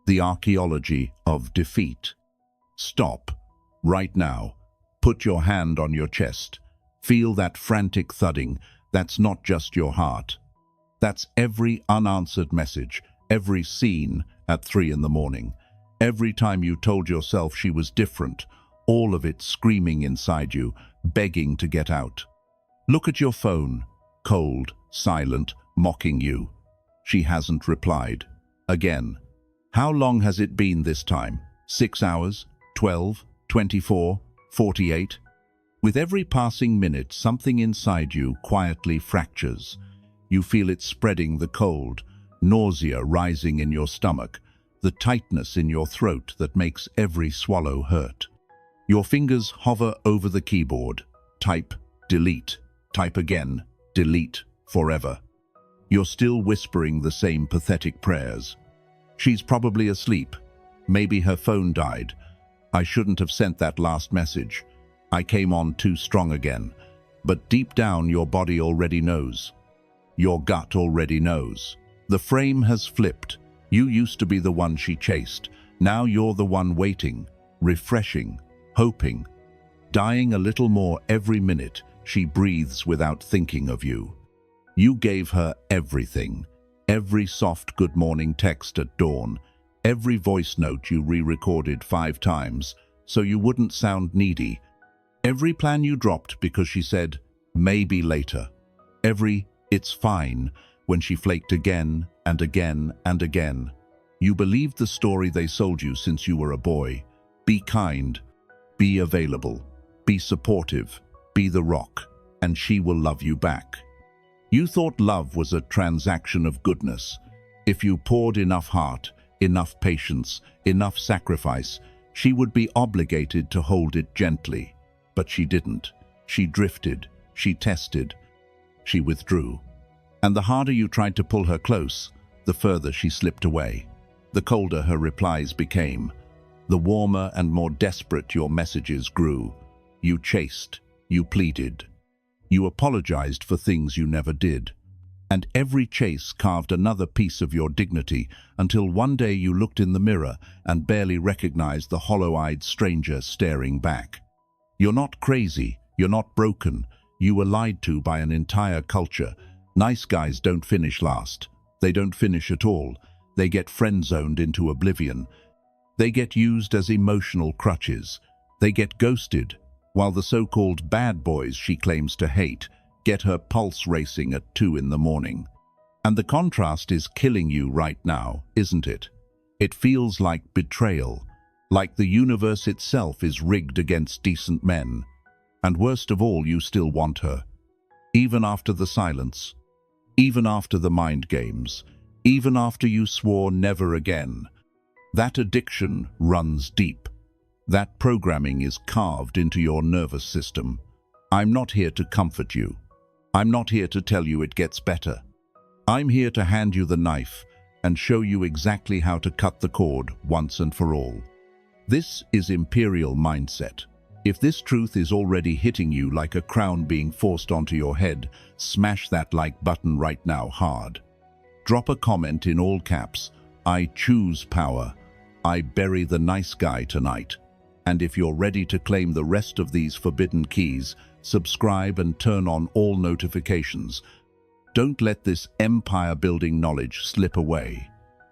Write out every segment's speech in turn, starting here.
The archaeology of defeat. Stop. Right now. Put your hand on your chest. Feel that frantic thudding. That's not just your heart. That's every unanswered message, every scene at 3 in the morning. Every time you told yourself she was different, all of it screaming inside you, begging to get out. Look at your phone. Cold, silent, mocking you. She hasn't replied. Again. How long has it been this time? 6 hours? 12? 24? 48? With every passing minute, something inside you quietly fractures. You feel it spreading, the cold, nausea rising in your stomach, the tightness in your throat that makes every swallow hurt. Your fingers hover over the keyboard. Type, delete, type again, delete, forever. You're still whispering the same pathetic prayers. She's probably asleep. Maybe her phone died. I shouldn't have sent that last message. I came on too strong again. But deep down, your body already knows. Your gut already knows. The frame has flipped. You used to be the one she chased. Now you're the one waiting, refreshing, hoping. Dying a little more every minute, she breathes without thinking of you. You gave her everything. Every soft good morning text at dawn, every voice note you re-recorded 5 times so you wouldn't sound needy, every plan you dropped because she said, maybe later, every it's fine when she flaked again and again and again. You believed the story they sold you since you were a boy. Be kind, be available, be supportive, be the rock, and she will love you back. You thought love was a transaction of goodness. If you poured enough heart, enough patience, enough sacrifice, she would be obligated to hold it gently. But she didn't. She drifted. She tested. She withdrew. And the harder you tried to pull her close, the further she slipped away. The colder her replies became. The warmer and more desperate your messages grew. You chased. You pleaded. You apologized for things you never did. And every chase carved another piece of your dignity until one day you looked in the mirror and barely recognized the hollow-eyed stranger staring back. You're not crazy. You're not broken. You were lied to by an entire culture. Nice guys don't finish last. They don't finish at all. They get friend-zoned into oblivion. They get used as emotional crutches. They get ghosted, while the so-called bad boys she claims to hate get her pulse racing at 2 in the morning. And the contrast is killing you right now, isn't it? It feels like betrayal, like the universe itself is rigged against decent men. And worst of all, you still want her. Even after the silence, even after the mind games, even after you swore never again. That addiction runs deep. That programming is carved into your nervous system. I'm not here to comfort you. I'm not here to tell you it gets better. I'm here to hand you the knife and show you exactly how to cut the cord once and for all. This is Imperial Mindset. If this truth is already hitting you like a crown being forced onto your head, smash that like button right now hard. Drop a comment in all caps. I choose power. I bury the nice guy tonight. And if you're ready to claim the rest of these forbidden keys, subscribe and turn on all notifications. Don't let this empire-building knowledge slip away.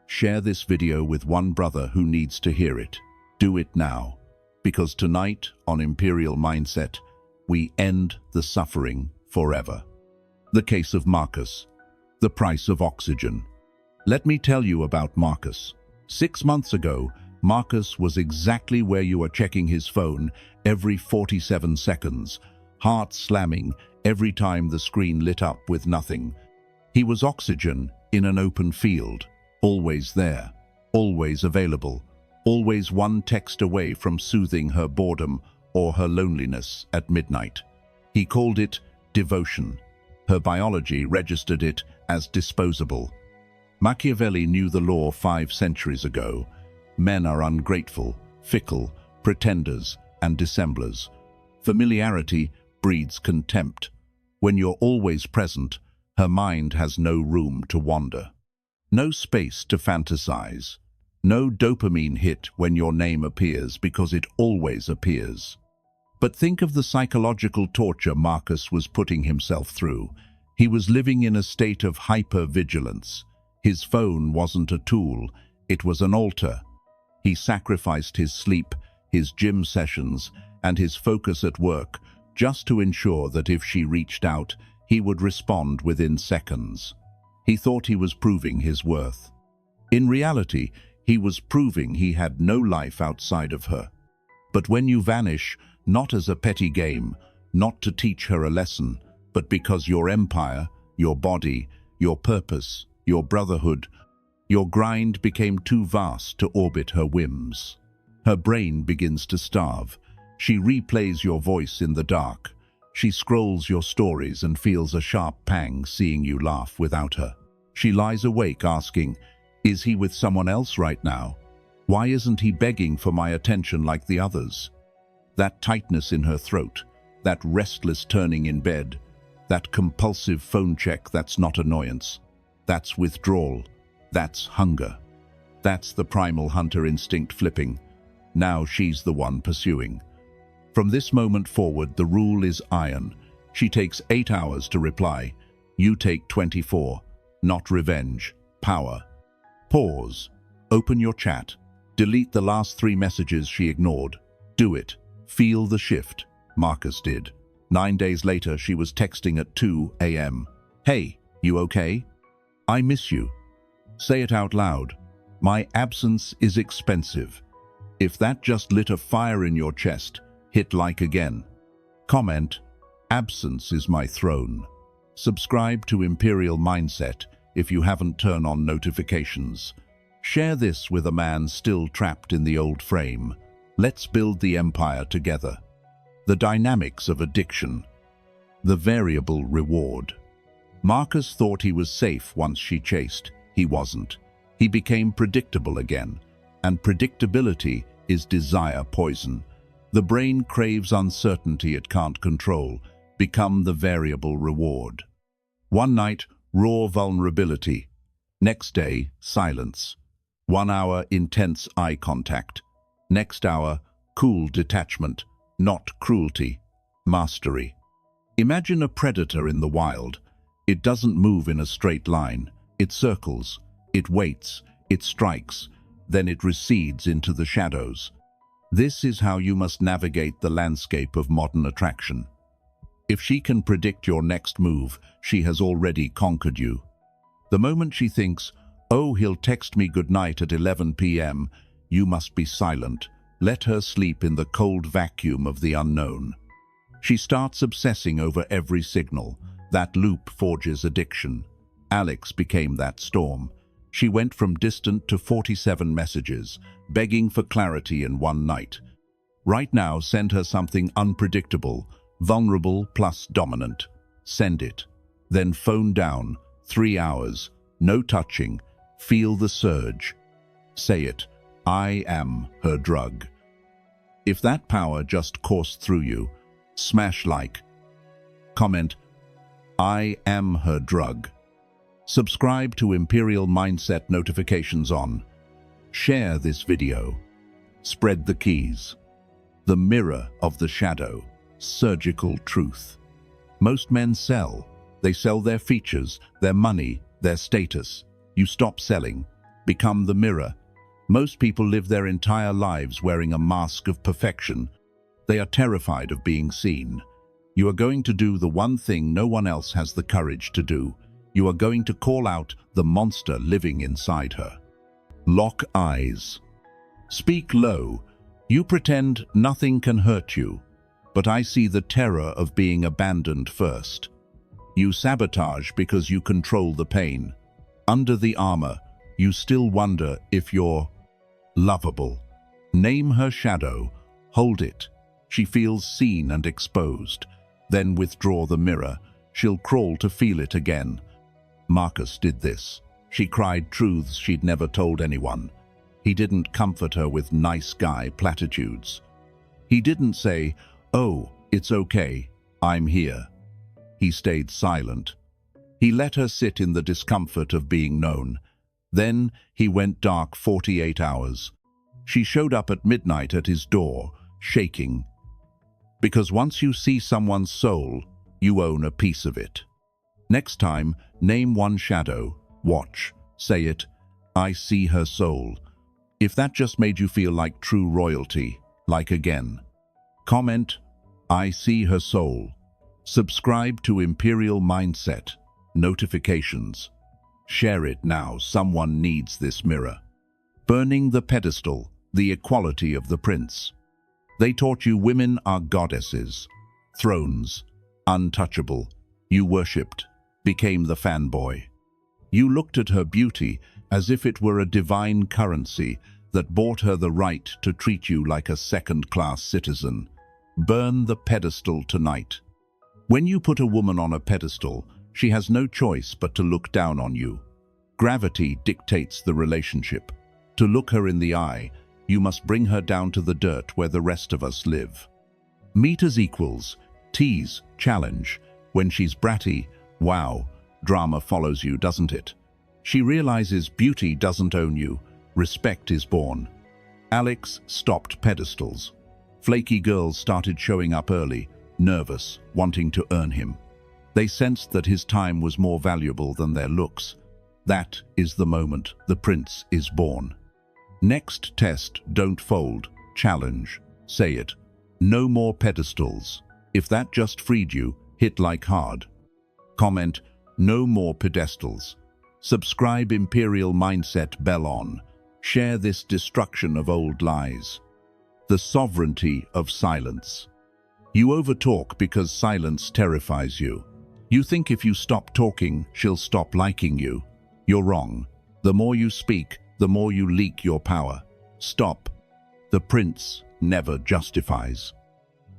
Share this video with one brother who needs to hear it. Do it now, because tonight on Imperial Mindset, we end the suffering forever. The case of Marcus, the price of oxygen. Let me tell you about Marcus. 6 months ago, Marcus was exactly where you are checking his phone every 47 seconds, heart slamming every time the screen lit up with nothing. He was oxygen in an open field, always there, always available, always one text away from soothing her boredom or her loneliness at midnight. He called it devotion. Her biology registered it as disposable. Machiavelli knew the law 5 centuries ago. Men are ungrateful, fickle, pretenders, and dissemblers. Familiarity breeds contempt. When you're always present, her mind has no room to wander, no space to fantasize, No dopamine hit when your name appears because it always appears. But think of the psychological torture Marcus was putting himself through. He was living in a state of hyper-vigilance. His phone wasn't a tool, it was an altar. He sacrificed his sleep, his gym sessions, and his focus at work just to ensure that if she reached out, he would respond within seconds. He thought he was proving his worth. In reality, he was proving he had no life outside of her. But when you vanish, not as a petty game, not to teach her a lesson, but because your empire, your body, your purpose, your brotherhood, your grind became too vast to orbit her whims. Her brain begins to starve. She replays your voice in the dark. She scrolls your stories and feels a sharp pang seeing you laugh without her. She lies awake asking, is he with someone else right now? Why isn't he begging for my attention like the others? That tightness in her throat, that restless turning in bed, that compulsive phone check, that's not annoyance. That's withdrawal. That's hunger. That's the primal hunter instinct flipping. Now she's the one pursuing. From this moment forward, the rule is iron. She takes 8 hours to reply. You take 24. Not revenge. Power. Pause. Open your chat. Delete the last 3 messages she ignored. Do it. Feel the shift. Marcus did. 9 days later, she was texting at 2 a.m. Hey, you okay? I miss you. Say it out loud. My absence is expensive. If that just lit a fire in your chest, hit like again. Comment, absence is my throne. Subscribe to Imperial Mindset if you haven't turned on notifications. Share this with a man still trapped in the old frame. Let's build the empire together. The dynamics of addiction. The variable reward. Marcus thought he was safe once she chased. He wasn't. He became predictable again. And predictability is desire poison. The brain craves uncertainty it can't control. Become the variable reward. One night, raw vulnerability. Next day, silence. 1 hour, intense eye contact. Next hour, cool detachment. Not cruelty. Mastery. Imagine a predator in the wild. It doesn't move in a straight line. It circles. It waits. It strikes. Then it recedes into the shadows. This is how you must navigate the landscape of modern attraction. If she can predict your next move, she has already conquered you. The moment she thinks, oh, he'll text me goodnight at 11 p.m., you must be silent. Let her sleep in the cold vacuum of the unknown. She starts obsessing over every signal. That loop forges addiction. Alex became that storm. She went from distant to 47 messages, begging for clarity in one night. Right now, send her something unpredictable, vulnerable plus dominant. Send it. Then phone down, 3 hours, no touching, feel the surge. Say it, I am her drug. If that power just coursed through you, smash like. Comment, I am her drug. Subscribe to Imperial Mindset notifications on. Share this video. Spread the keys. The mirror of the shadow. Surgical truth. Most men sell. They sell their features, their money, their status. You stop selling. Become the mirror. Most people live their entire lives wearing a mask of perfection. They are terrified of being seen. You are going to do the one thing no one else has the courage to do. You are going to call out the monster living inside her. Lock eyes. Speak low. You pretend nothing can hurt you, but I see the terror of being abandoned first. You sabotage because you control the pain. Under the armor, you still wonder if you're lovable. Name her shadow. Hold it. She feels seen and exposed. Then withdraw the mirror. She'll crawl to feel it again. Marcus did this. She cried truths she'd never told anyone. He didn't comfort her with nice guy platitudes. He didn't say, oh, it's okay, I'm here. He stayed silent. He let her sit in the discomfort of being known. Then he went dark 48 hours. She showed up at midnight at his door, shaking. Because once you see someone's soul, you own a piece of it. Next time, name one shadow, watch, say it, I see her soul. If that just made you feel like true royalty, like again. Comment, I see her soul. Subscribe to Imperial Mindset. Notifications. Share it now, someone needs this mirror. Burning the pedestal, the equality of the prince. They taught you women are goddesses, thrones, untouchable. You worshipped, became the fanboy. You looked at her beauty as if it were a divine currency that bought her the right to treat you like a second-class citizen. Burn the pedestal tonight. When you put a woman on a pedestal, she has no choice but to look down on you. Gravity dictates the relationship. To look her in the eye, you must bring her down to the dirt where the rest of us live. Meet as equals, tease, challenge. When she's bratty, wow, drama follows you, doesn't it? She realizes beauty doesn't own you, respect is born. Alex stopped pedestals. Flaky girls started showing up early, nervous, wanting to earn him. They sensed that his time was more valuable than their looks. That is the moment the prince is born. Next test, don't fold, challenge, say it. No more pedestals. If that just freed you, hit like hard. Comment, no more pedestals. Subscribe Imperial Mindset, bell on. Share this destruction of old lies. The sovereignty of silence. You overtalk because silence terrifies you. You think if you stop talking, she'll stop liking you. You're wrong. The more you speak, the more you leak your power. Stop. The prince never justifies.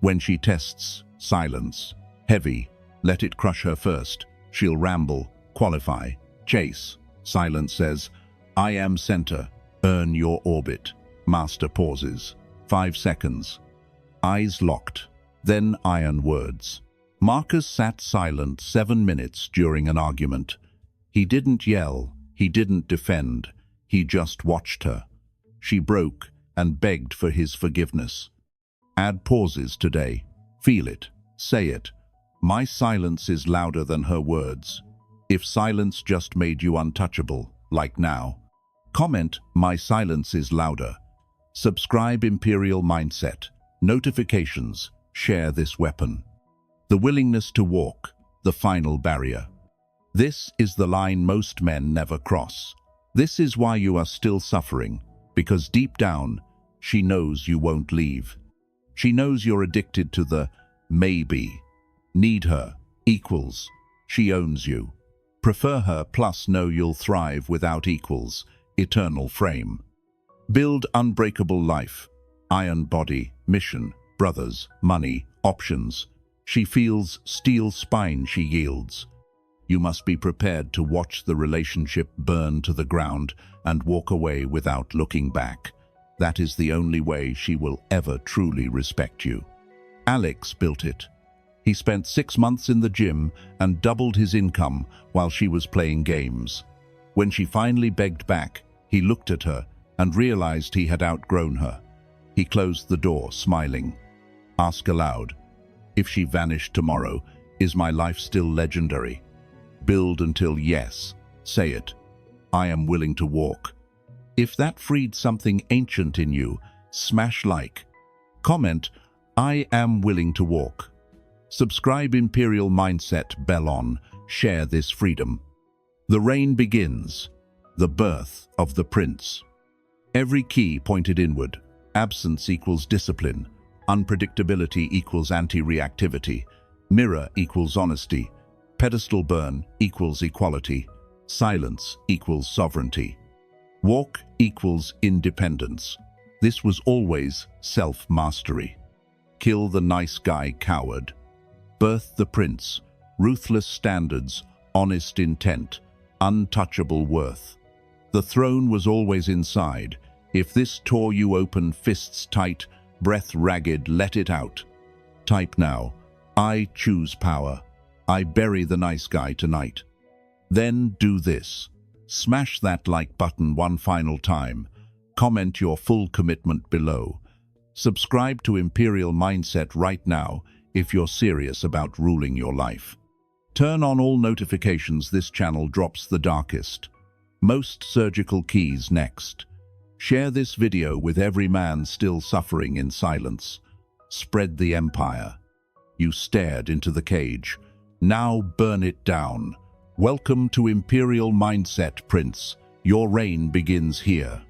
When she tests, silence. Heavy. Let it crush her first. She'll ramble, qualify, chase. Silence says, I am center. Earn your orbit. Master pauses. 5 seconds. Eyes locked. Then iron words. Marcus sat silent 7 minutes during an argument. He didn't yell. He didn't defend. He just watched her. She broke and begged for his forgiveness. Add pauses today. Feel it. Say it. My silence is louder than her words. If silence just made you untouchable, like now. Comment, my silence is louder. Subscribe Imperial Mindset. Notifications. Share this weapon. The willingness to walk, the final barrier. This is the line most men never cross. This is why you are still suffering, because deep down, she knows you won't leave. She knows you're addicted to the maybe. Need her, equals. She owns you. Prefer her plus know you'll thrive without equals, eternal frame. Build unbreakable life, iron body, mission, brothers, money, options. She feels steel spine she yields. You must be prepared to watch the relationship burn to the ground and walk away without looking back. That is the only way she will ever truly respect you. Alex built it. He spent 6 months in the gym and doubled his income while she was playing games. When she finally begged back, he looked at her and realized he had outgrown her. He closed the door, smiling. Ask aloud, if she vanished tomorrow, is my life still legendary? Build until yes. Say it. I am willing to walk. If that freed something ancient in you, smash like. Comment, I am willing to walk. Subscribe Imperial Mindset, bell on. Share this freedom. The reign begins. The birth of the prince. Every key pointed inward. Absence equals discipline. Unpredictability equals anti-reactivity. Mirror equals honesty. Pedestal burn equals equality. Silence equals sovereignty. Walk equals independence. This was always self-mastery. Kill the nice guy coward. Birth the prince. Ruthless standards, honest intent, untouchable worth. The throne was always inside. If this tore you open, fists tight, breath ragged, let it out. Type now, I choose power. I bury the nice guy tonight. Then do this. Smash that like button one final time. Comment your full commitment below. Subscribe to Imperial Mindset right now if you're serious about ruling your life. Turn on all notifications. This channel drops the darkest, most surgical keys next. Share this video with every man still suffering in silence. Spread the empire. You stared into the cage. Now burn it down. Welcome to Imperial Mindset, Prince. Your reign begins here.